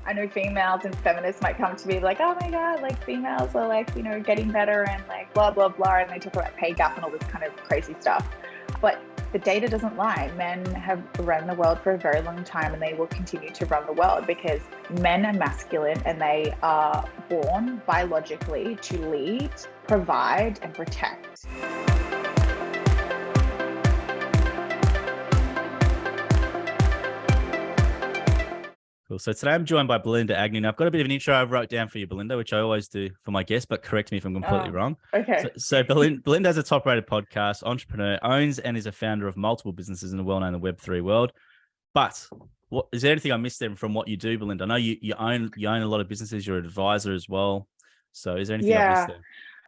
I know females and feminists might come to me like, oh my God, like females are like, getting better and like blah, blah, blah. And they talk about pay gap and all this kind of crazy stuff. But the data doesn't lie. Men have run the world for a very long time and they will continue to run the world because men are masculine and they are born biologically to lead, provide, and protect. Cool. So today I'm joined by Belinda Agnew. Now, I've got a bit of an intro I wrote down for you, Belinda, which I always do for my guests, but correct me if I'm completely wrong. Okay. So Belinda has a top-rated podcast, entrepreneur, owns and is a founder of multiple businesses in the well-known Web3 world. But is there anything I missed there from what you do, Belinda? I know you own a lot of businesses. You're an advisor as well. So is there anything I missed there?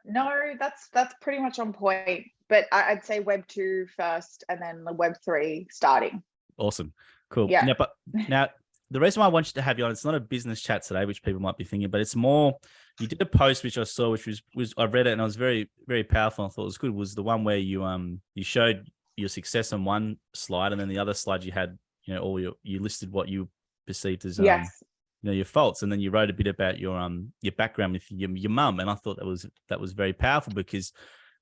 No, that's pretty much on point. But I'd say Web 2 first and then the Web 3 starting. Awesome. Cool. Yeah. Now, the reason why I want you to have you on, it's not a business chat today, which people might be thinking, but it's more, you did a post which I saw, which was I read it and I was very, very powerful. And I thought it was good. Was the one where you showed your success on one slide, and then the other slide you had, you listed what you perceived as your faults, and then you wrote a bit about your background with your mum, and I thought that was very powerful because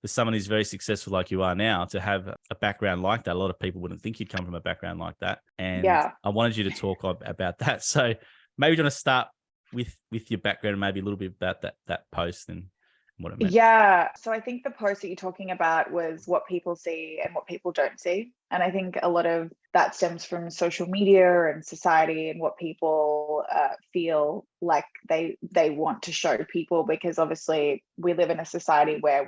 for someone who's very successful like you are now, to have a background like that, a lot of people wouldn't think you'd come from a background like that. And I wanted you to talk about that. So maybe you want to start with your background and maybe a little bit about that post and what it meant. Yeah. So I think the post that you're talking about was what people see and what people don't see. And I think a lot of that stems from social media and society and what people feel like they want to show people, because obviously we live in a society where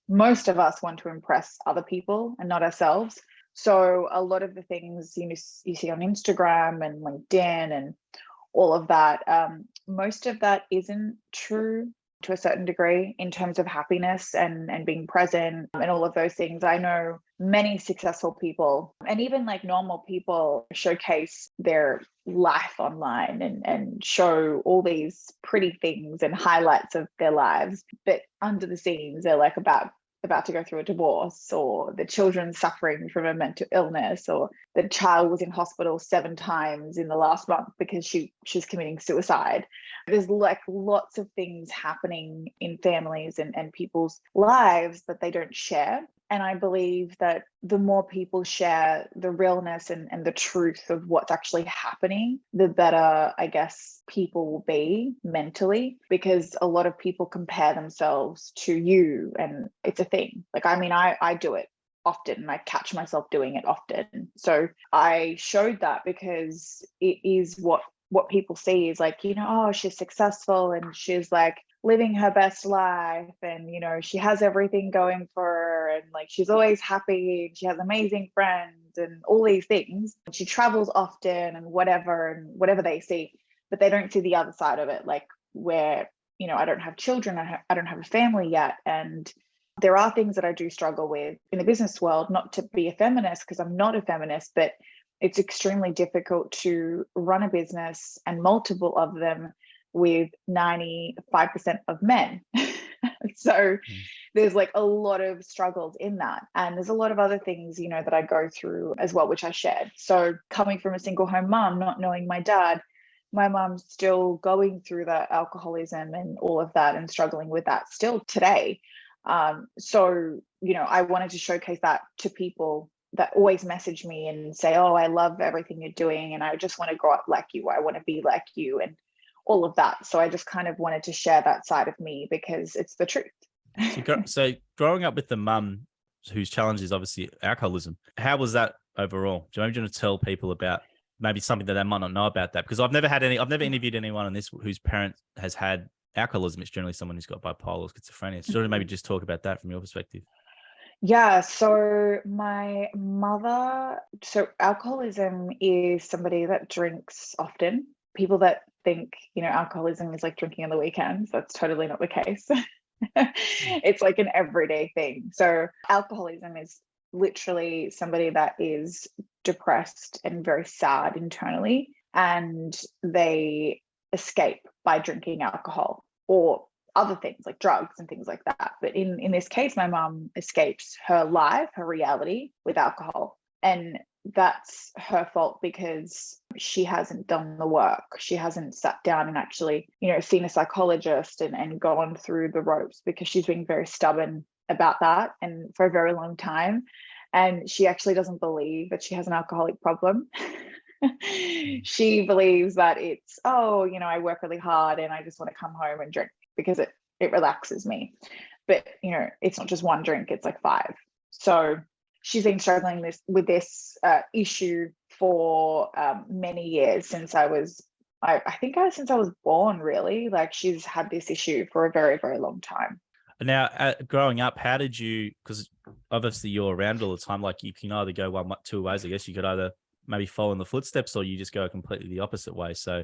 most of us want to impress other people and not ourselves. So a lot of the things you see on Instagram and LinkedIn and all of that, most of that isn't true to a certain degree in terms of happiness and being present and all of those things. I know many successful people and even like normal people showcase their life online and show all these pretty things and highlights of their lives, but under the scenes they're like about to go through a divorce, or the children suffering from a mental illness, or the child was in hospital 7 times in the last month because she's committing suicide. There's like lots of things happening in families and people's lives that they don't share. And I believe that the more people share the realness and the truth of what's actually happening, the better, I guess, people will be mentally, because a lot of people compare themselves to you. And it's a thing. Like, I mean, I do it often and I catch myself doing it often. So I showed that because it is what people see is like, oh, she's successful and she's like living her best life, and she has everything going for her, and like she's always happy, and she has amazing friends and all these things. She travels often and whatever they see, but they don't see the other side of it, like where I don't have children, I don't have a family yet, and there are things that I do struggle with in the business world. Not to be a feminist, because I'm not a feminist, but it's extremely difficult to run a business and multiple of them with 95% of men. So there's like a lot of struggles in that. And there's a lot of other things, that I go through as well, which I shared. So coming from a single home mom, not knowing my dad, my mom's still going through the alcoholism and all of that and struggling with that still today. So, I wanted to showcase that to people that always message me and say, oh, I love everything you're doing, and I just want to grow up like you. I want to be like you, and all of that. So I just kind of wanted to share that side of me because it's the truth. So growing up with the mum whose challenge is obviously alcoholism, how was that overall? Do you want to tell people about maybe something that they might not know about that? Because I've never interviewed anyone on this whose parent has had alcoholism. It's generally someone who's got bipolar or schizophrenia. So maybe just talk about that from your perspective. Yeah, so my mother, alcoholism is somebody that drinks often. People that think, alcoholism is like drinking on the weekends, that's totally not the case. It's like an everyday thing. So alcoholism is literally somebody that is depressed and very sad internally, and they escape by drinking alcohol or other things like drugs and things like that. But in this case, my mom escapes her life, her reality, with alcohol. And that's her fault because she hasn't done the work. She hasn't sat down and actually, seen a psychologist and gone through the ropes, because she's been very stubborn about that and for a very long time. And she actually doesn't believe that she has an alcoholic problem. She believes that it's, I work really hard and I just want to come home and drink because it relaxes me. But, it's not just one drink, it's like 5. So she's been struggling with this issue for many years since I think since I was born, really. Like, she's had this issue for a very, very long time. Now, growing up, how did you, because obviously you're around all the time, like you can either go two ways, I guess. You could either maybe follow in the footsteps or you just go completely the opposite way. So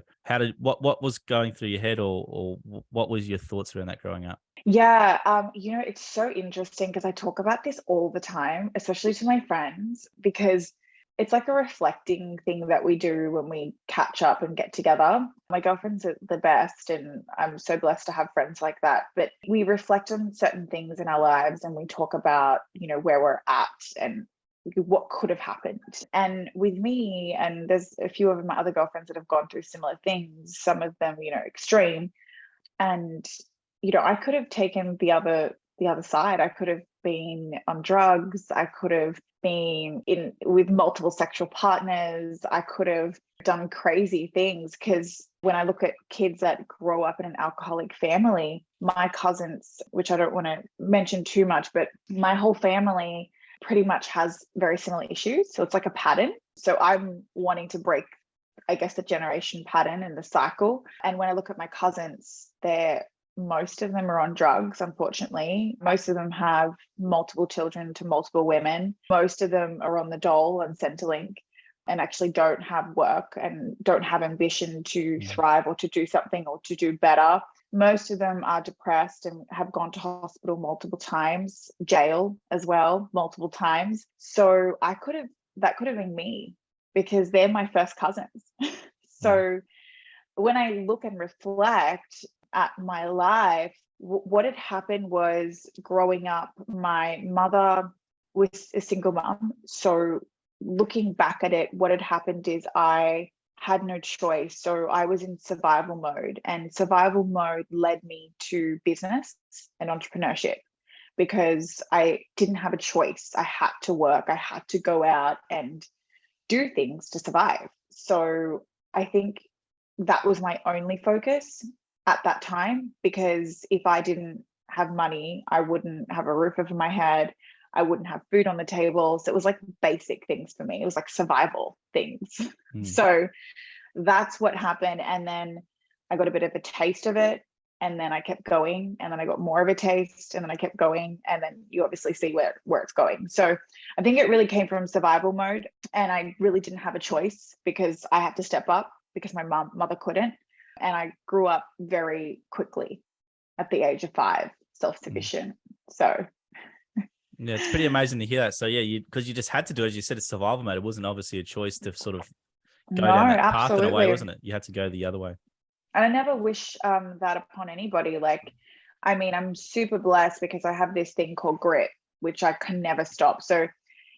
what was going through your head, or what was your thoughts around that growing up? Yeah, it's so interesting because I talk about this all the time, especially to my friends, because it's like a reflecting thing that we do when we catch up and get together. My girlfriends are the best, and I'm so blessed to have friends like that. But we reflect on certain things in our lives and we talk about, where we're at and what could have happened. And with me, and there's a few of my other girlfriends that have gone through similar things, some of them, extreme. And, I could have taken the other side. I could have been on drugs. I could have been with multiple sexual partners. I could have done crazy things, because when I look at kids that grow up in an alcoholic family, my cousins, which I don't want to mention too much, but my whole family pretty much has very similar issues. So it's like a pattern. So I'm wanting to break, I guess, the generation pattern and the cycle. And when I look at my cousins, most of them are on drugs, unfortunately. Most of them have multiple children to multiple women. Most of them are on the dole and Centrelink and actually don't have work and don't have ambition to thrive or to do something or to do better. Most of them are depressed and have gone to hospital multiple times, jail as well, multiple times. So that could have been me, because they're my first cousins. So when I look and reflect at my life, what had happened was, growing up, my mother was a single mom. So looking back at it, what had happened is I had no choice. So I was in survival mode, and survival mode led me to business and entrepreneurship, because I didn't have a choice. I had to work. I had to go out and do things to survive. So I think that was my only focus at that time, because if I didn't have money, I wouldn't have a roof over my head. I wouldn't have food on the table. So it was like basic things for me. It was like survival things. So that's what happened. And then I got a bit of a taste of it. And then I kept going. And then I got more of a taste. And then I kept going. And then you obviously see where it's going. So I think it really came from survival mode. And I really didn't have a choice, because I had to step up, because my mother couldn't. And I grew up very quickly at the age of 5, self-sufficient. So yeah, it's pretty amazing to hear that. So yeah, because you just had to do it. As you said, it's survival mode. It wasn't obviously a choice to sort of go down that path in a way, wasn't it? You had to go the other way. And I never wish that upon anybody. Like, I mean, I'm super blessed because I have this thing called grit, which I can never stop. So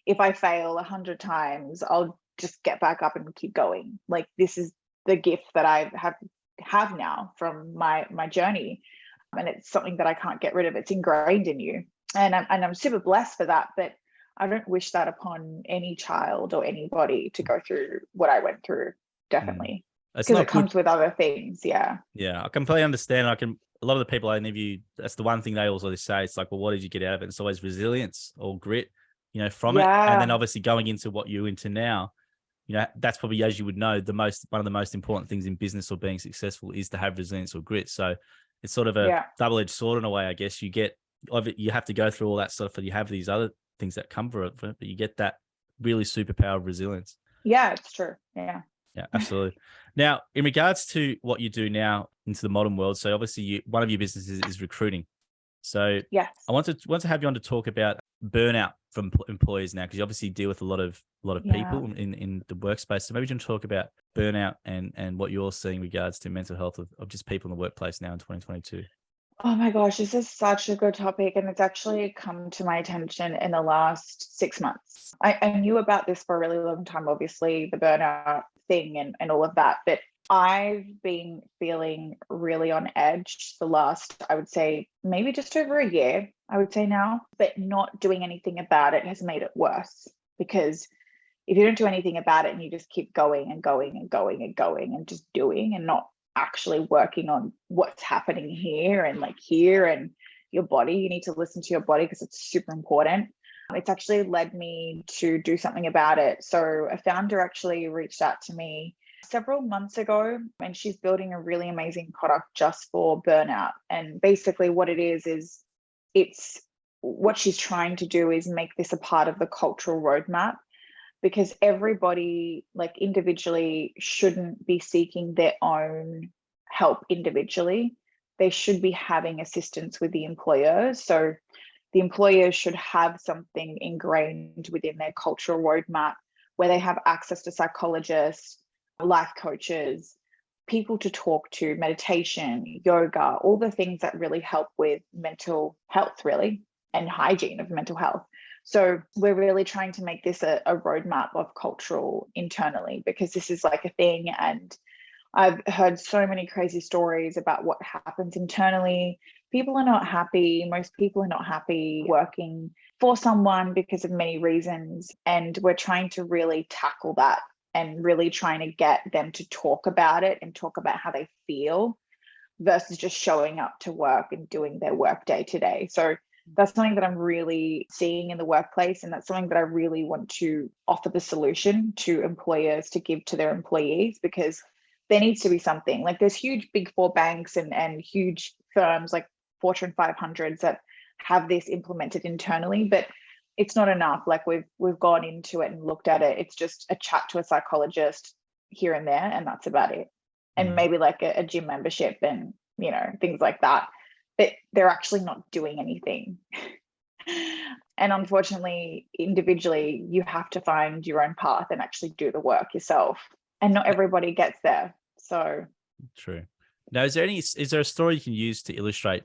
if I fail 100 times, I'll just get back up and keep going. Like, this is the gift that I have now from my journey, and it's something that I can't get rid of. It's ingrained in you, and I'm super blessed for that. But I don't wish that upon any child or anybody to go through what I went through. Definitely, because it comes with other things. Yeah, I completely understand. A lot of the people I interview, that's the one thing they always say. It's like, well, what did you get out of it? It's always resilience or grit, from it. And then obviously going into what you're into now, that's probably, as you would know, one of the most important things in business or being successful is to have resilience or grit. So it's sort of a double-edged sword in a way, I guess. You have to go through all that stuff, and you have these other things that come for it, but you get that really superpower of resilience. Yeah, it's true. Yeah, absolutely. Now, in regards to what you do now into the modern world, so obviously one of your businesses is recruiting. So yes, I want to have you on to talk about burnout from employees now, because you obviously deal with a lot of people in the workspace. So maybe you can talk about burnout and what you're seeing in regards to mental health of just people in the workplace now in 2022. Oh my gosh, this is such a good topic. And it's actually come to my attention in the last 6 months. I knew about this for a really long time, obviously, the burnout thing and all of that. But I've been feeling really on edge the last, I would say, maybe just over a year, I would say now. But not doing anything about it has made it worse, because if you don't do anything about it and you just keep going and going and going and going and just doing and not actually working on what's happening here and like here and your body, you need to listen to your body because it's super important. It's actually led me to do something about it. So a founder actually reached out to me several months ago, and she's building a really amazing product just for burnout. And basically what it is it's what she's trying to do is make this a part of the cultural roadmap, because everybody, like, individually shouldn't be seeking their own help individually. They should be having assistance with the employers. So the employers should have something ingrained within their cultural roadmap where they have access to psychologists, life coaches, people to talk to, meditation, yoga, all the things that really help with mental health, really, and hygiene of mental health. So we're really trying to make this a roadmap of cultural internally, because this is like a thing. And I've heard so many crazy stories about what happens internally. People are not happy. Most people are not happy working for someone because of many reasons. And we're trying to really tackle that and really trying to get them to talk about it and talk about how they feel versus just showing up to work and doing their work day to day. So that's something that I'm really seeing in the workplace. And that's something that I really want to offer the solution to employers to give to their employees, because there needs to be something. Like, there's huge big four banks and huge firms like Fortune 500s that have this implemented internally, but it's not enough. Like, we've gone into it and looked at it. It's just a chat to a psychologist here and there, and that's about it. And maybe like a gym membership and, things like that. But they're actually not doing anything. And unfortunately, individually, you have to find your own path and actually do the work yourself. And not everybody gets there. So True. Now, is there a story you can use to illustrate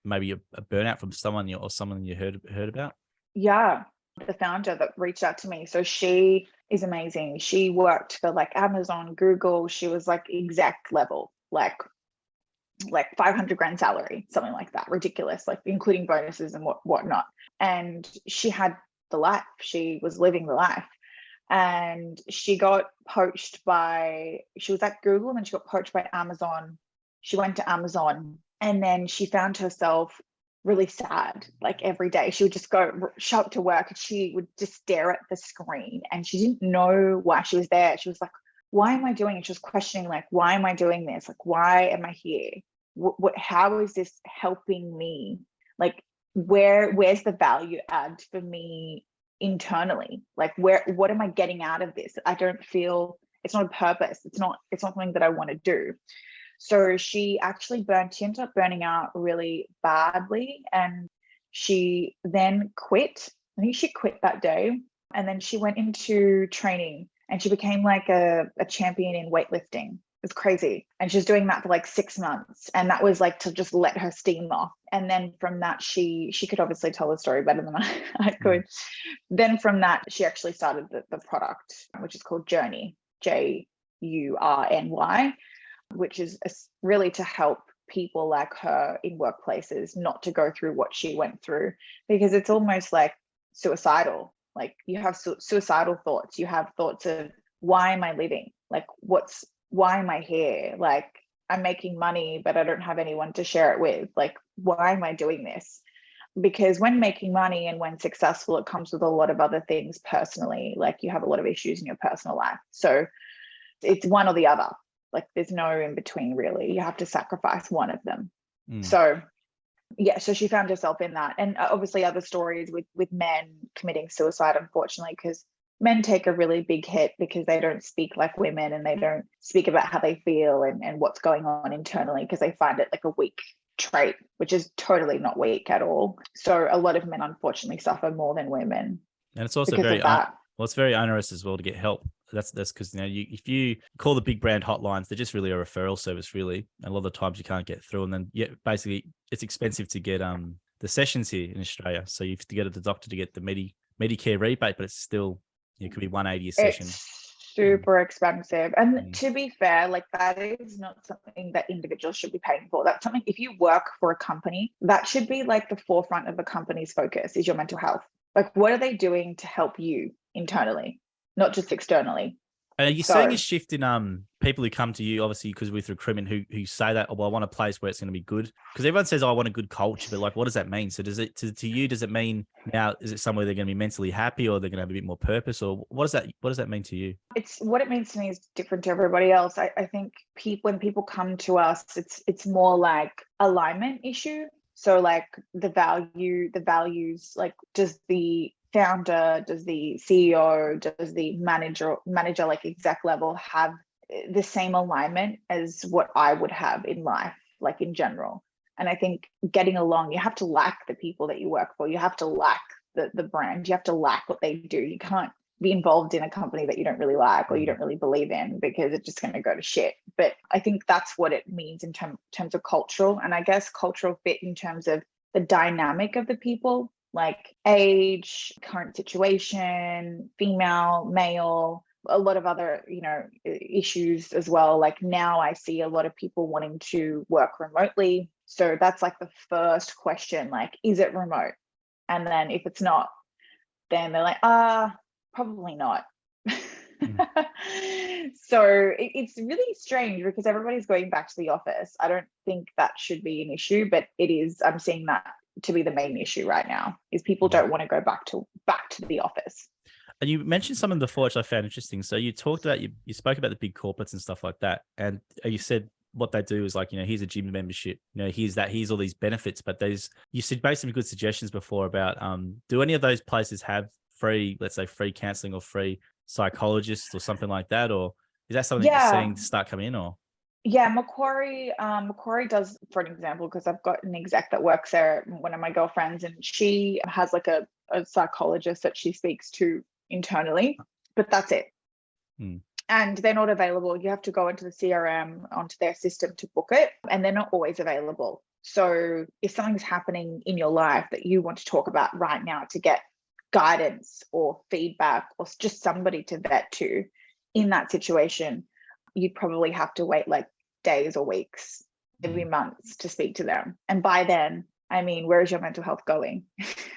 maybe a burnout from someone or someone you heard about? yeah, the founder that reached out to me. So she is amazing. She worked for like Amazon, Google. She was like exec level, like 500 grand salary, something like that, ridiculous, like including bonuses and whatnot. And she had the life. She was living the life. And she got poached she was at Google and then she got poached by Amazon. She went to Amazon and then she found herself really sad. Like, every day she would just show up to work and she would just stare at the screen, and she didn't know why she was there. She was like, why am I doing it? She was questioning, like, why am I doing this? Like, why am I here? How is this helping me? Like, where's the value add for me internally? Like, what am I getting out of this? I don't feel, it's not a purpose. It's not something that I want to do. So she ended up burning out really badly, and she then quit. I think she quit that day, and then she went into training and she became like a champion in weightlifting. It's crazy. And she's doing that for like 6 months. And that was like to just let her steam off. And then from that, she could obviously tell the story better than I could. Then from that, she actually started the product, which is called Journey, JURNY, which is really to help people like her in workplaces not to go through what she went through, because it's almost like suicidal. Like, you have suicidal thoughts. You have thoughts of, why am I living? Like, why am I here? Like, I'm making money, but I don't have anyone to share it with. Like, why am I doing this? Because when making money and when successful, it comes with a lot of other things personally. Like, you have a lot of issues in your personal life. So it's one or the other. Like, there's no in between, really. You have to sacrifice one of them. So yeah, so she found herself in that. And obviously other stories with men committing suicide, unfortunately, because men take a really big hit because they don't speak like women, and they don't speak about how they feel and what's going on internally, because they find it like a weak trait, which is totally not weak at all. So a lot of men unfortunately suffer more than women. And it's also because of that. it's very onerous as well to get help that's because if you call the big brand hotlines, they're just really a referral service, really. And a lot of the times you can't get through, and then basically it's expensive to get the sessions here in Australia. So you have to get the doctor to get the Medicare rebate, but it's still it could be 180 a session. It's super expensive. And to be fair, like that is not something that individuals should be paying for. That's something, if you work for a company, that should be like the forefront of the company's focus is your mental health. Like, what are they doing to help you internally, not just externally? And are you seeing a shift in people who come to you, obviously, because with recruitment, who say that, oh, well, I want a place where it's going to be good? Because everyone says, oh, I want a good culture, but like, what does that mean? So does it to you? Does it mean now? Is it somewhere they're going to be mentally happy, or they're going to have a bit more purpose, or what does that mean to you? It's what it means to me is different to everybody else. I think when people come to us, it's more like alignment issue. So like the values, like does the founder, does the CEO, does the manager like exec level have the same alignment as what I would have in life, like in general? And I think getting along, you have to like the people that you work for. You have to like the brand. You have to like what they do. You can't be involved in a company that you don't really like or you don't really believe in, because it's just going to go to shit. But I think that's what it means in terms of cultural, and I guess cultural fit in terms of the dynamic of the people, like age, current situation, female, male, a lot of other, issues as well. Like now I see a lot of people wanting to work remotely. So that's like the first question, like, is it remote? And then if it's not, then they're like, probably not. So it's really strange because everybody's going back to the office. I don't think that should be an issue, but it is. I'm seeing that to be the main issue right now, is people don't want to go back to the office. And you mentioned something before which I found interesting. So you talked about, you spoke about the big corporates and stuff like that, and you said what they do is like, here's a gym membership, here's all these benefits, but you said basically good suggestions before about do any of those places have free, let's say free counseling or free psychologists or something like that, or is that something that you're seeing start coming in? Or Macquarie does, for an example, because I've got an exec that works there, one of my girlfriends, and she has like a psychologist that she speaks to internally, but that's it. And they're not available. You have to go into the CRM, onto their system to book it, and they're not always available. So if something's happening in your life that you want to talk about right now to get guidance or feedback or just somebody to vet to in that situation, you'd probably have to wait like days or weeks, maybe months to speak to them. And by then, I mean, where is your mental health going?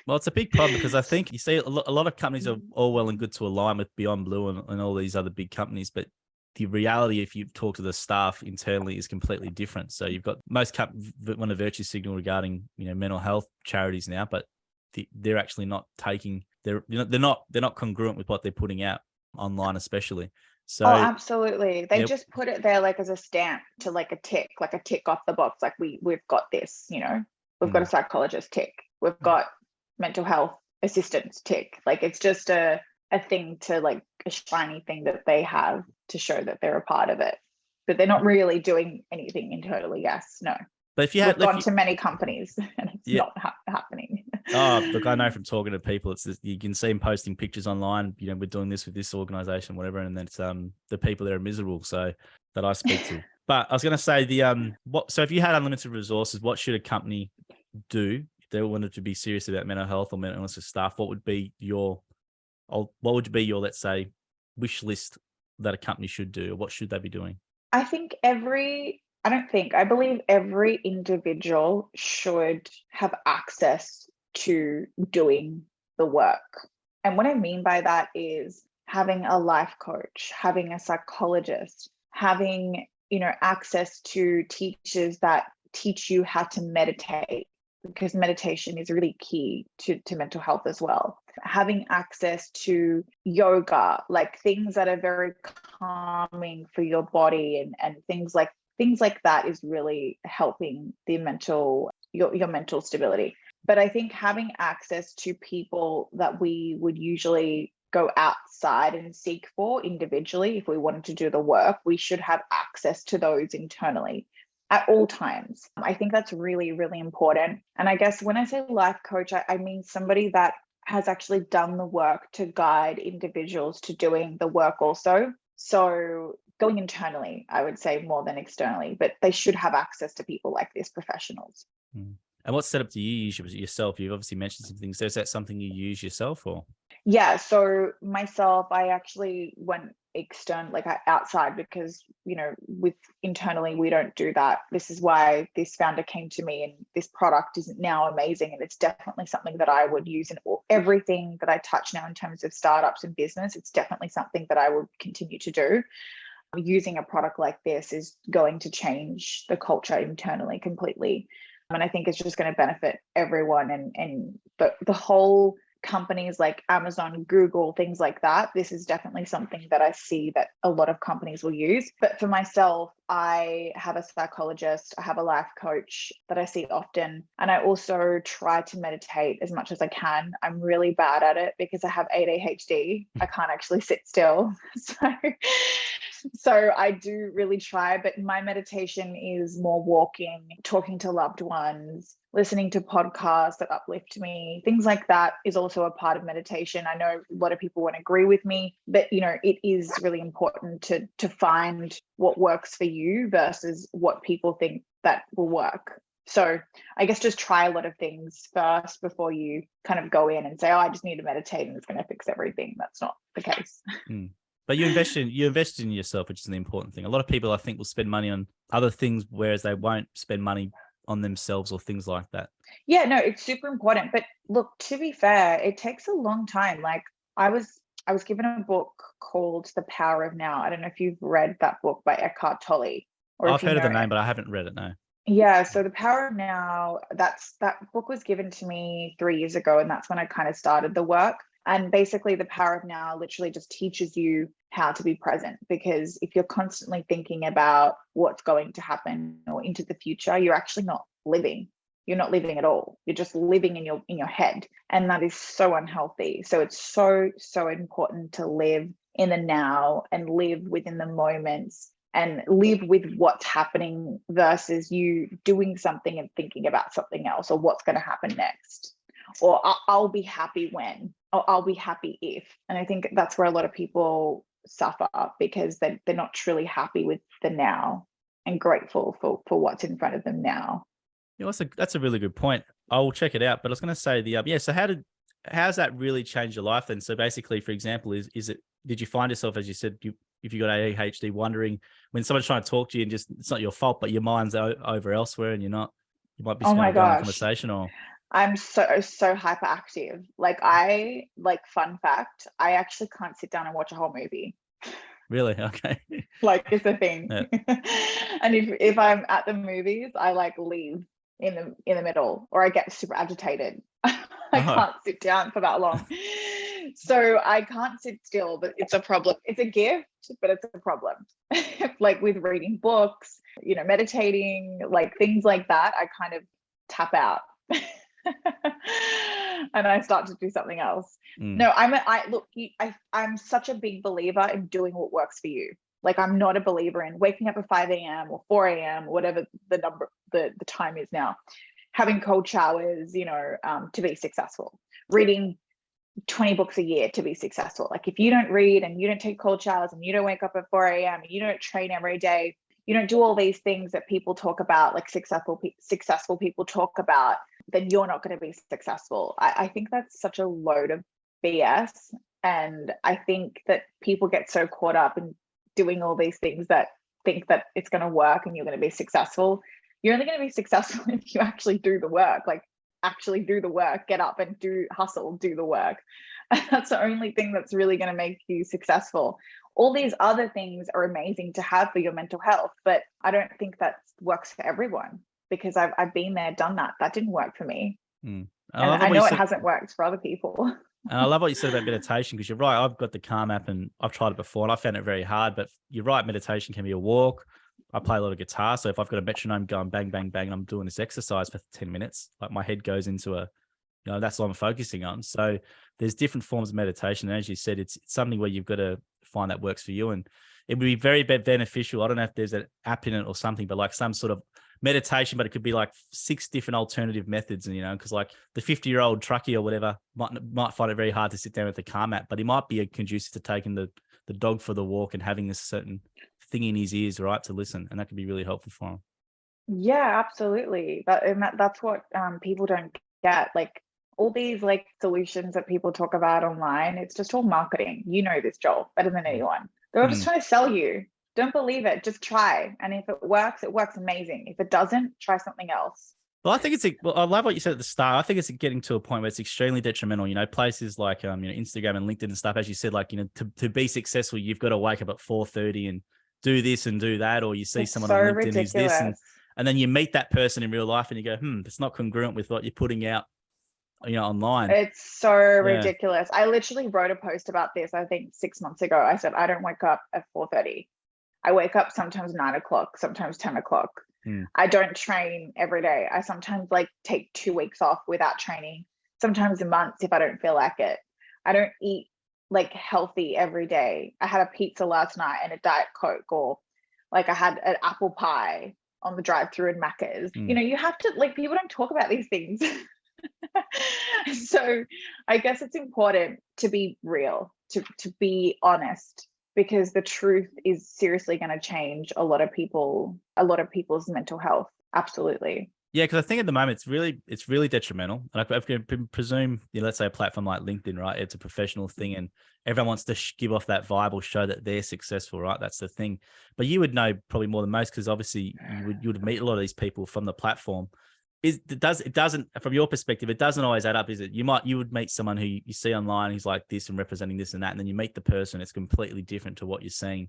Well, it's a big problem because I think you see a lot of companies are all well and good to align with Beyond Blue and all these other big companies, but the reality, if you talk to the staff internally, is completely different. So you've got most want a virtue signal regarding mental health charities now, but they're actually not taking they're not congruent with what they're putting out online, especially. So absolutely, they just put it there like as a stamp to like a tick off the box, like we've got this, we've got a psychologist, tick, we've got mental health assistance, tick. Like it's just a thing to like a shiny thing that they have to show that they're a part of it, but they're not really doing anything internally. Yes, no. But if you have gone to many companies and it's not happening. Oh, look, I know from talking to people, it's just, you can see them posting pictures online. We're doing this with this organization, whatever, and then it's the people that are miserable. So that I speak to. But I was going to say so if you had unlimited resources, what should a company do if they wanted to be serious about mental health or mental illness for staff? What would be your let's say wish list that a company should do, or what should they be doing? I believe every individual should have access to doing the work. And what I mean by that is having a life coach, having a psychologist, having, access to teachers that teach you how to meditate, because meditation is really key to mental health as well. Having access to yoga, like things that are very calming for your body and things like that is really helping the your mental stability. But I think having access to people that we would usually go outside and seek for individually, if we wanted to do the work, we should have access to those internally at all times. I think that's really, really important. And I guess when I say life coach, I mean somebody that has actually done the work to guide individuals to doing the work also. So going internally, I would say, more than externally, but they should have access to people like this, professionals. And what setup do you use yourself? You've obviously mentioned some things. Is that something you use yourself, or? Yeah, so myself, I actually went external, like outside, because with internally we don't do that. This is why this founder came to me, and this product is now amazing, and it's definitely something that I would use in everything that I touch now in terms of startups and business. It's definitely something that I would continue to do. Using a product like this is going to change the culture internally completely, and I think it's just going to benefit everyone, and the whole companies like Amazon, Google, things like that. This is definitely something that I see that a lot of companies will use. But for myself, I have a psychologist, I have a life coach that I see often, and I also try to meditate as much as I can. I'm really bad at it because I have ADHD. I can't actually sit still. So I do really try, but my meditation is more walking, talking to loved ones, listening to podcasts that uplift me. Things like that is also a part of meditation. I know a lot of people won't agree with me, but it is really important to find what works for you versus what people think that will work. So I guess just try a lot of things first before you kind of go in and say, oh, I just need to meditate and it's going to fix everything. That's not the case. But you invest in yourself, which is an important thing. A lot of people, I think, will spend money on other things, whereas they won't spend money on themselves or things like that. Yeah, no, it's super important. But look, to be fair, it takes a long time. Like I was given a book called The Power of Now. I don't know if you've read that book by Eckhart Tolle. Or I've heard of the name, but I haven't read it, no. Yeah, so The Power of Now, that book was given to me 3 years ago, and that's when I kind of started the work. And basically, The Power of Now literally just teaches you how to be present, because if you're constantly thinking about what's going to happen or into the future, you're actually not living. You're not living at all. You're just living in your head, and that is so unhealthy. So it's so important to live in the now and live within the moments and live with what's happening versus you doing something and thinking about something else, or what's going to happen next, or I'll be happy when, or I'll be happy if. And I think that's where a lot of people suffer, because they're not truly happy with the now and grateful for what's in front of them now. Yeah, that's a really good point. I will check it out. But I was going to say so how's that really changed your life then? So basically, for example, did you find yourself, as you said, if you got ADHD, wondering when someone's trying to talk to you and just it's not your fault, but your mind's over elsewhere and you might be Oh my going on a gosh. conversation, or I'm so hyperactive. Fun fact, I actually can't sit down and watch a whole movie. Really? Okay. Like, it's a thing. Yeah. And if I'm at the movies, I leave in the middle, or I get super agitated. I can't sit down for that long. So I can't sit still, but it's a problem. It's a gift, but it's a problem. Like with reading books, meditating, like things like that, I kind of tap out. And I start to do something else. No, I'm such a big believer in doing what works for you. Like, I'm not a believer in waking up at 5 a.m. or 4 a.m. or whatever the time is now, having cold showers, to be successful, reading 20 books a year to be successful. Like, if you don't read and you don't take cold showers and you don't wake up at 4 a.m. and you don't train every day, you don't do all these things that people talk about, like successful people talk about, then you're not going to be successful. I think that's such a load of BS. And I think that people get so caught up in doing all these things that think that it's going to work and you're going to be successful. You're only going to be successful if you actually do the work, get up and hustle, do the work. And that's the only thing that's really going to make you successful. All these other things are amazing to have for your mental health, but I don't think that works for everyone, because I've been there, done that. That didn't work for me. And I know it hasn't worked for other people. And I love what you said about meditation, because you're right. I've got the Calm app and I've tried it before and I found it very hard, but you're right. Meditation can be a walk. I play a lot of guitar. So if I've got a metronome going bang, bang, bang, and I'm doing this exercise for 10 minutes, like my head goes into that's what I'm focusing on. So there's different forms of meditation. And as you said, it's something where you've got to find that works for you. And it would be very beneficial. I don't know if there's an app in it or something, but like some sort of meditation, but it could be like 6 different alternative methods. And, you know, because like the 50-year-old truckie or whatever might find it very hard to sit down with the car mat, but he might be conducive to taking the dog for the walk and having this certain thing in his ears, right, to listen. And that could be really helpful for him. Yeah, absolutely. That's what people don't get. Like all these like solutions that people talk about online, it's just all marketing. You know this, Joel, better than anyone. They're all just trying to sell you. Don't believe it. Just try. And if it works amazing. If it doesn't, try something else. Well, I think I love what you said at the start. I think it's getting to a point where it's extremely detrimental. You know, places like Instagram and LinkedIn and stuff, as you said, like, you know, to be successful, you've got to wake up at 4:30 and do this and do that, or you see someone on LinkedIn who's this, and then you meet that person in real life and you go, it's not congruent with what you're putting out, you know, online. It's so ridiculous. I literally wrote a post about this, I think 6 months ago. I said, I don't wake up at 4:30. I wake up sometimes 9 o'clock, sometimes 10 o'clock. I don't train every day. I sometimes like take 2 weeks off without training, sometimes a month if I don't feel like it. I don't eat like healthy every day. I had a pizza last night and a Diet Coke, or like I had an apple pie on the drive-through in Macca's. You know, you have to, like, people don't talk about these things. So I guess it's important to be real, to be honest, because the truth is seriously going to change a lot of people's mental health. Absolutely. Yeah, because I think at the moment it's really detrimental. And I can presume, you know, let's say a platform like LinkedIn, right? It's a professional thing, and everyone wants to give off that vibe or show that they're successful, right? That's the thing. But you would know probably more than most, because obviously you would meet a lot of these people from the platform. It doesn't from your perspective, it doesn't always add up, is it? You would meet someone who you see online who's like this and representing this and that, and then you meet the person, it's completely different to what you're seeing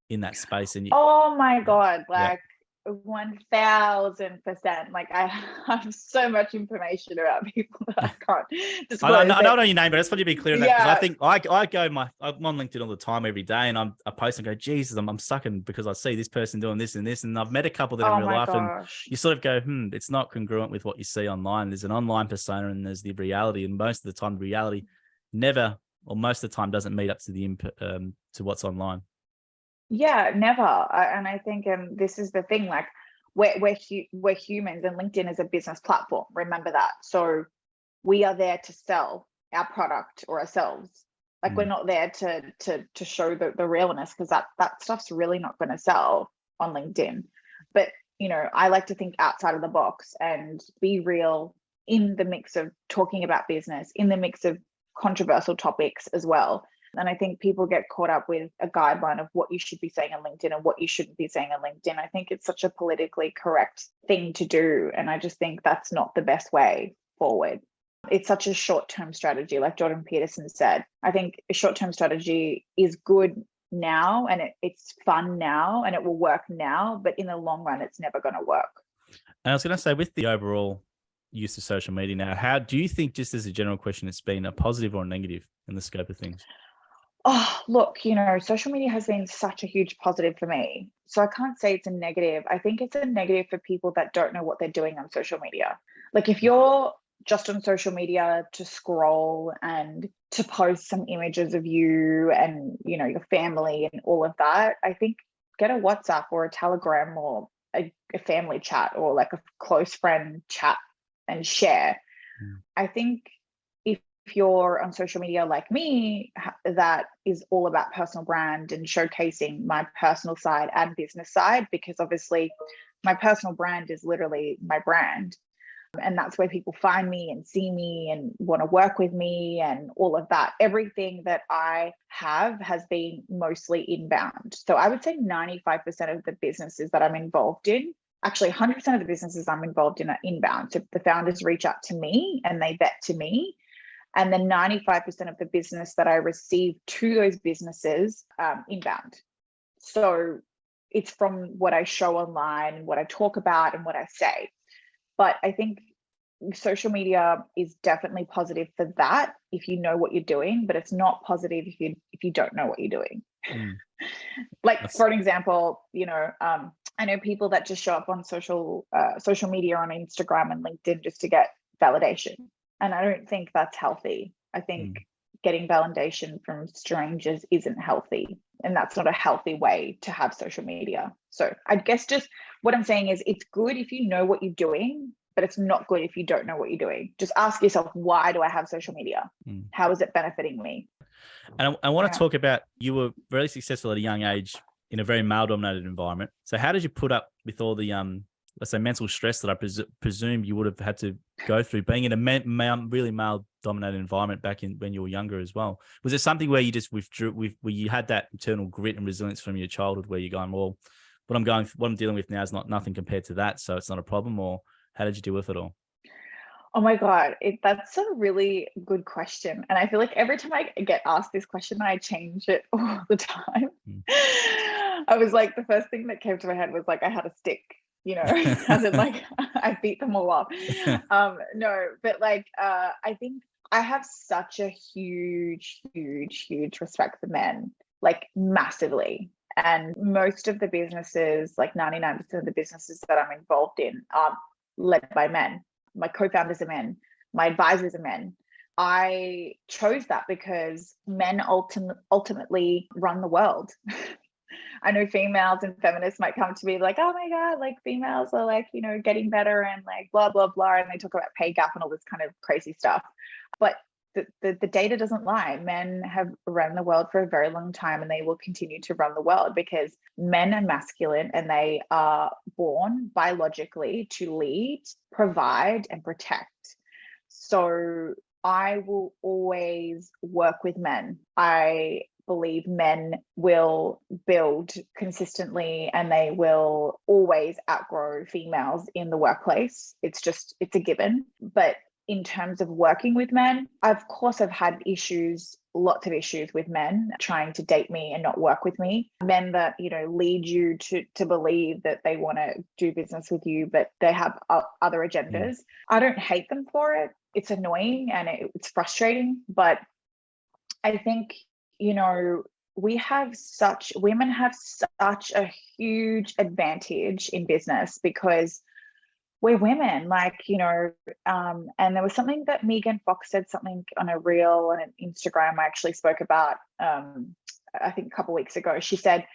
in that space. And oh my God, like 1000%. Like I have so much information about people that I can't disclose. I don't know your name, but I just want you to be clear on that, because I think I'm on LinkedIn all the time every day, and I post and go, Jesus, I'm sucking because I see this person doing this and this, and I've met a couple of them in real life, and you sort of go, it's not congruent with what you see online. There's an online persona and there's the reality, and most of the time, the reality never, or most of the time, doesn't meet up to the to what's online. Yeah, never. And I think, this is the thing, like we're humans, and LinkedIn is a business platform. Remember that. So we are there to sell our product or ourselves. Like we're not there to show the realness, because that stuff's really not going to sell on LinkedIn. But, you know, I like to think outside of the box and be real in the mix of talking about business, in the mix of controversial topics as well. And I think people get caught up with a guideline of what you should be saying on LinkedIn and what you shouldn't be saying on LinkedIn. I think it's such a politically correct thing to do. And I just think that's not the best way forward. It's such a short-term strategy, like Jordan Peterson said. I think a short-term strategy is good now, and it's fun now, and it will work now, but in the long run, it's never going to work. And I was going to say, with the overall use of social media now, how do you think, just as a general question, it's been a positive or a negative in the scope of things? Oh, look, you know, social media has been such a huge positive for me. So I can't say it's a negative. I think it's a negative for people that don't know what they're doing on social media. Like if you're just on social media to scroll and to post some images of you and, you know, your family and all of that, I think get a WhatsApp or a Telegram or a family chat or like a close friend chat and share. I think if you're on social media like me, that is all about personal brand and showcasing my personal side and business side, because obviously my personal brand is literally my brand. And that's where people find me and see me and want to work with me and all of that. Everything that I have has been mostly inbound. So I would say 95% of the businesses that I'm involved in, actually 100% of the businesses I'm involved in are inbound. So the founders reach out to me and they vet to me. And then 95% of the business that I receive to those businesses inbound. So it's from what I show online, what I talk about, and what I say. But I think social media is definitely positive for that if you know what you're doing, but it's not positive if you don't know what you're doing. Like for an example, you know, I know people that just show up on social media on Instagram and LinkedIn just to get validation. And I don't think that's healthy. I think getting validation from strangers isn't healthy. And that's not a healthy way to have social media. So I guess just what I'm saying is it's good if you know what you're doing, but it's not good if you don't know what you're doing. Just ask yourself, why do I have social media? How is it benefiting me? And I want to talk about, you were very successful at a young age in a very male-dominated environment. So how did you put up with all the, let's say, mental stress that I presume you would have had to go through being in a really male-dominated environment back in when you were younger as well? Was it something where you just withdrew, where you had that internal grit and resilience from your childhood, where you're going, well, what I'm dealing with now is nothing compared to that, so it's not a problem? Or how did you deal with it all? Oh my God, that's a really good question. And I feel like every time I get asked this question, I change it all the time. I was like, the first thing that came to my head was like, I had a stick, as in like, I beat them all up. No, but like, I think I have such a huge, huge, huge respect for men, like massively. And most of the businesses, like 99% of the businesses that I'm involved in, are led by men. My co-founders are men, my advisors are men. I chose that because men ultimately run the world. I know females and feminists might come to me like, oh my God, like females are like, getting better and like blah, blah, blah. And they talk about pay gap and all this kind of crazy stuff. But the data doesn't lie. Men have run the world for a very long time, and they will continue to run the world because men are masculine and they are born biologically to lead, provide, and protect. So I will always work with men. I believe men will build consistently and they will always outgrow females in the workplace. It's a given. But in terms of working with men, of course, I've had lots of issues with men trying to date me and not work with me. Men that, lead you to believe that they want to do business with you, but they have other agendas. I don't hate them for it. It's annoying and it's frustrating, but I think, women have such a huge advantage in business because we're women, and there was something that Megan Fox said something on a reel on an Instagram I actually spoke about, I think a couple of weeks ago. She said,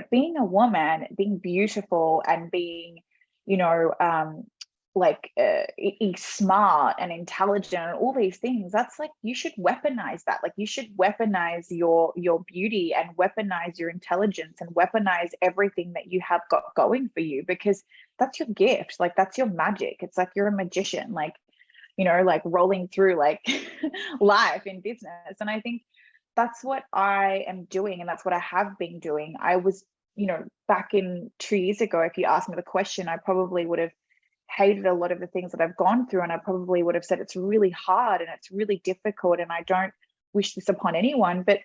being a woman, being beautiful and being, smart and intelligent and all these things, that's like, you should weaponize that. Like you should weaponize your beauty and weaponize your intelligence and weaponize everything that you have got going for you, because that's your gift. Like that's your magic. It's like you're a magician, like rolling through like life in business. And I think that's what I am doing, and that's what I have been doing. I was, back in 2 years ago, if you asked me the question, I probably would have hated a lot of the things that I've gone through, and I probably would have said it's really hard and it's really difficult, and I don't wish this upon anyone. But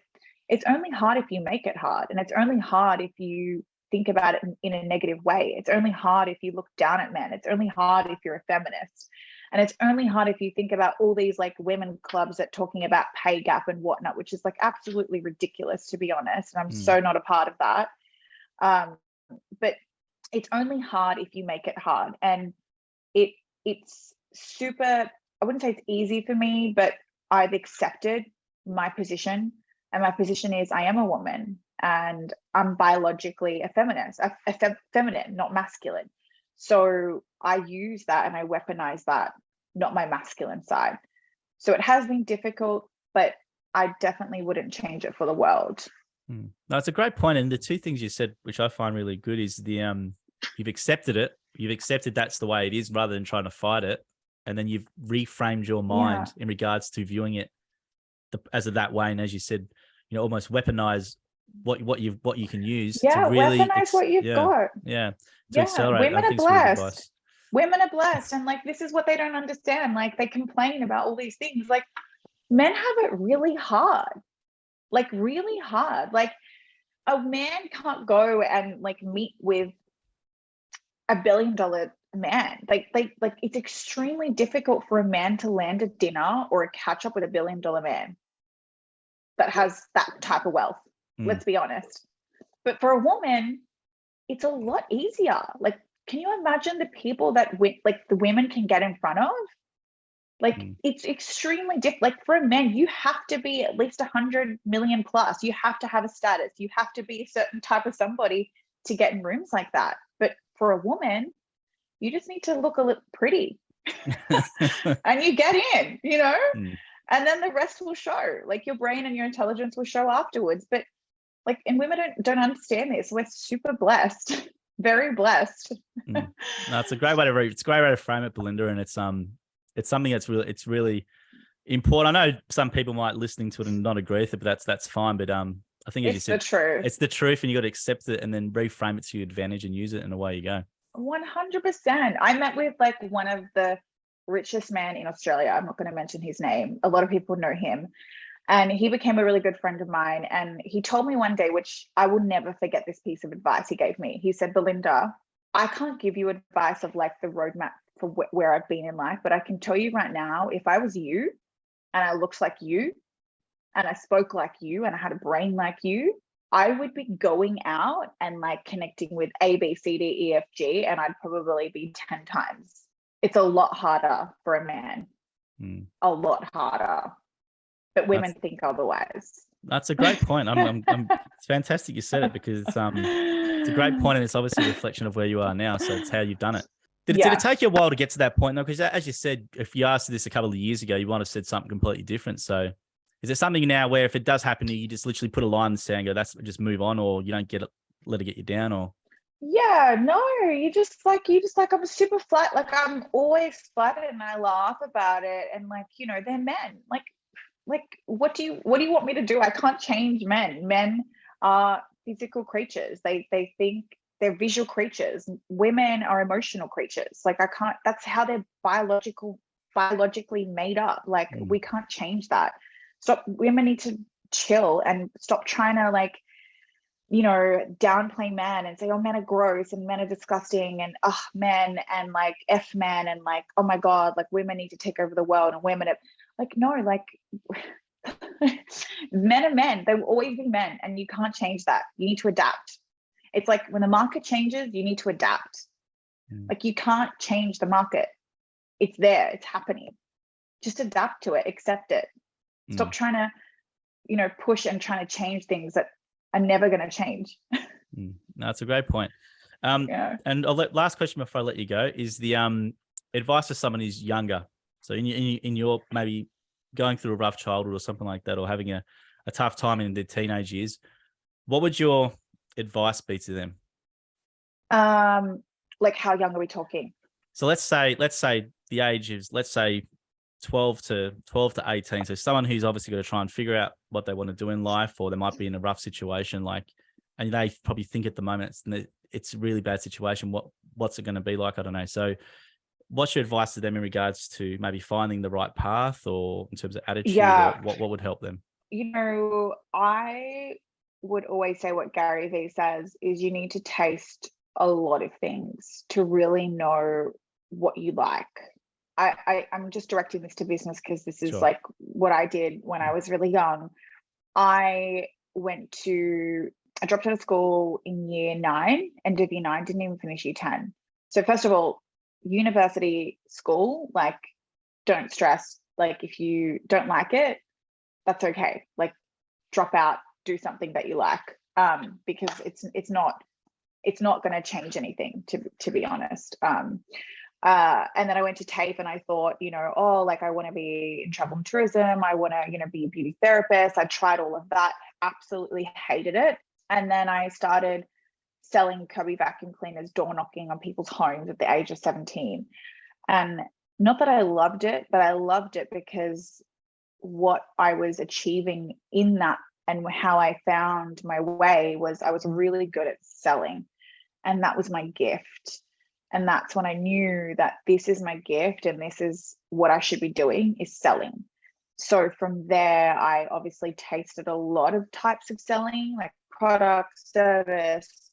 it's only hard if you make it hard, and it's only hard if you think about it in a negative way. It's only hard if you look down at men. It's only hard if you're a feminist, and it's only hard if you think about all these like women clubs that talking about pay gap and whatnot, which is like absolutely ridiculous, to be honest, and I'm so not a part of that. But it's only hard if you make it hard. And it's super, I wouldn't say it's easy for me, but I've accepted my position, and my position is I am a woman and I'm biologically a feminist, feminine, not masculine. So I use that and I weaponize that, not my masculine side. So it has been difficult, but I definitely wouldn't change it for the world. No, it's a great point. And the two things you said, which I find really good, is you've accepted it. You've accepted that's the way it is rather than trying to fight it. And then you've reframed your mind in regards to viewing it as that way. And as you said, almost weaponize what you can use to really weaponize what you've got. Yeah. To accelerate. Women are blessed. Women are blessed. And like, this is what they don't understand. Like they complain about all these things. Like men have it really hard. Like really hard. Like a man can't go and like meet with $1 billion man. Like it's extremely difficult for a man to land a dinner or a catch up with $1 billion man that has that type of wealth. Let's be honest. But for a woman, it's a lot easier. Like, can you imagine the people that the women can get in front of? Like Mm. it's extremely different. Like for men, you have to be at least 100 million plus. You have to have a status. You have to be a certain type of somebody to get in rooms like that. But for a woman, you just need to look a little pretty and you get in, Mm. and then the rest will show. Like your brain and your intelligence will show afterwards. But like, and women don't understand this. We're super blessed, very blessed. Mm. No, it's a great way to it's a great way to frame it, Belinda, and it's something it's really important. I know some people might listening to it and not agree with it, but that's fine. But I think, as you It's the said, truth. it's the truth, and you got to accept it and then reframe it to your advantage and use it, and away you go. 100%. I met with like one of the richest men in Australia. I'm not going to mention his name. A lot of people know him. And he became a really good friend of mine. And he told me one day, which I will never forget this piece of advice he gave me. He said, Belinda, I can't give you advice of like the roadmap for where I've been in life, but I can tell you right now, if I was you and I looked like you and I spoke like you and I had a brain like you, I would be going out and like connecting with A, B, C, D, E, F, G, and I'd probably be 10 times. It's a lot harder for a man, a lot harder. But women think otherwise. That's a great point. It's fantastic you said it, because it's a great point, and it's obviously a reflection of where you are now. So it's how you've done it. Did it take you a while to get to that point though? Because as you said, if you asked this a couple of years ago, you might have said something completely different. So is there something now where if it does happen to you, you just literally put a line in the sand and go, that's just move on, or you don't let it get you down, or? Yeah, no, you just like I'm super flat. Like I'm always flattered and I laugh about it. And like, they're men. Like what do you want me to do? I can't change men. Men are physical creatures. They think they're visual creatures. Women are emotional creatures. Like I can't, that's how they're biologically made up. Like we can't change that. Women need to chill and stop trying to like, downplay men and say, oh, men are gross and men are disgusting and men and like F men and like, oh my God, like women need to take over the world and women are like, no, like men are men. They will always be men and you can't change that. You need to adapt. It's like when the market changes, you need to adapt. Like you can't change the market. It's there, it's happening. Just adapt to it, accept it. Stop trying to, push and trying to change things that are never going to change. No, that's a great point. And last question before I let you go is the advice for someone who's younger. So in your maybe going through a rough childhood or something like that, or having a tough time in their teenage years, what would your advice be to them? Like how young are we talking? So let's say the age is, let's say 12 to 18. So someone who's obviously got to try and figure out what they want to do in life, or they might be in a rough situation, and they probably think at the moment it's a really bad situation. What's it going to be like? I don't know. So what's your advice to them in regards to maybe finding the right path, or in terms of attitude, or what would help them? I would always say what Gary Vee says is you need to taste a lot of things to really know what you like. I'm just directing this to business because this is like what I did when I was really young. I dropped out of school in year 9, end of year 9, didn't even finish year 10. So first of all, university school, like don't stress. Like if you don't like it, that's okay. Like drop out, do something that you like. Because it's not going to change anything, to be honest. And then I went to TAFE and I thought, like I want to be in travel and tourism. I want to, be a beauty therapist. I tried all of that, absolutely hated it. And then I started selling Kirby vacuum cleaners, door knocking on people's homes at the age of 17. And not that I loved it, but I loved it because what I was achieving in that and how I found my way was I was really good at selling. And that was my gift. And that's when I knew that this is my gift and this is what I should be doing, is selling. So from there, I obviously tasted a lot of types of selling, like product, service,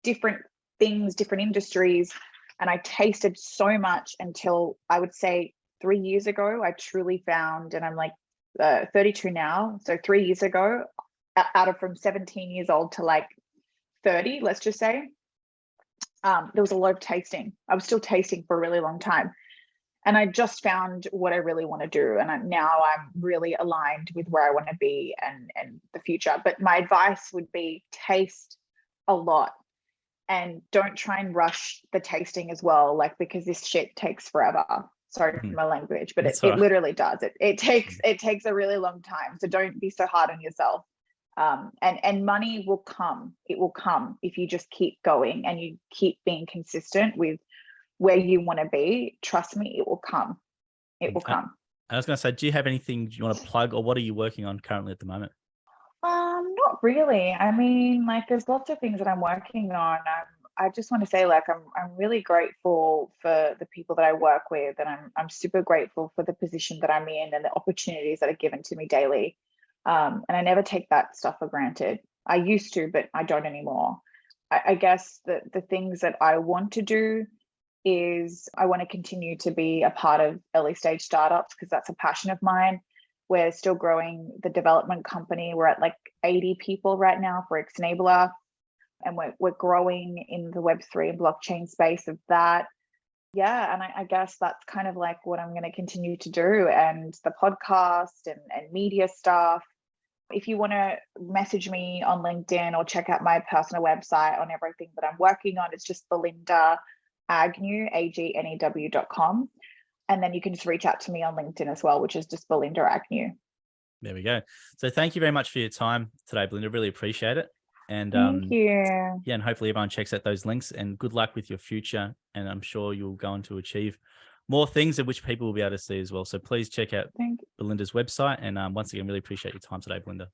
different things, different industries. And I tasted so much until I would say 3 years ago, I truly found, and I'm like 32 now. So 3 years ago, out of from 17 years old to like 30, let's just say, there was a lot of tasting. I was still tasting for a really long time. And I just found what I really want to do. And now I'm really aligned with where I want to be and the future. But my advice would be taste a lot and don't try and rush the tasting as well, like, because this shit takes forever. Sorry for my language, but it literally does. It takes a really long time. So don't be so hard on yourself. And money will come. It will come if you just keep going and you keep being consistent with where you want to be. Trust me, it will come. It will come. I was going to say, do you have anything you want to plug, or what are you working on currently at the moment? Not really. I mean, like, there's lots of things that I'm working on. I just want to say, like, I'm really grateful for the people that I work with, and I'm super grateful for the position that I'm in and the opportunities that are given to me daily. And I never take that stuff for granted. I used to, but I don't anymore. I guess the things that I want to do is I want to continue to be a part of early stage startups, because that's a passion of mine. We're still growing the development company. We're at like 80 people right now for X Enabler, and we're growing in the Web3 and blockchain space of that. Yeah, and I guess that's kind of like what I'm going to continue to do, and the podcast and media stuff. If you want to message me on LinkedIn or check out my personal website on everything that I'm working on, it's just Belinda Agnew, agnew.com. And then you can just reach out to me on LinkedIn as well, which is just Belinda Agnew. There we go. So thank you very much for your time today, Belinda. Really appreciate it. And thank you. Yeah, and hopefully everyone checks out those links, and good luck with your future. And I'm sure you'll go on to achieve more things of which people will be able to see as well. So please check out Belinda's website. And once again, really appreciate your time today, Belinda.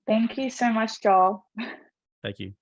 Thank you so much, Joel. Thank you.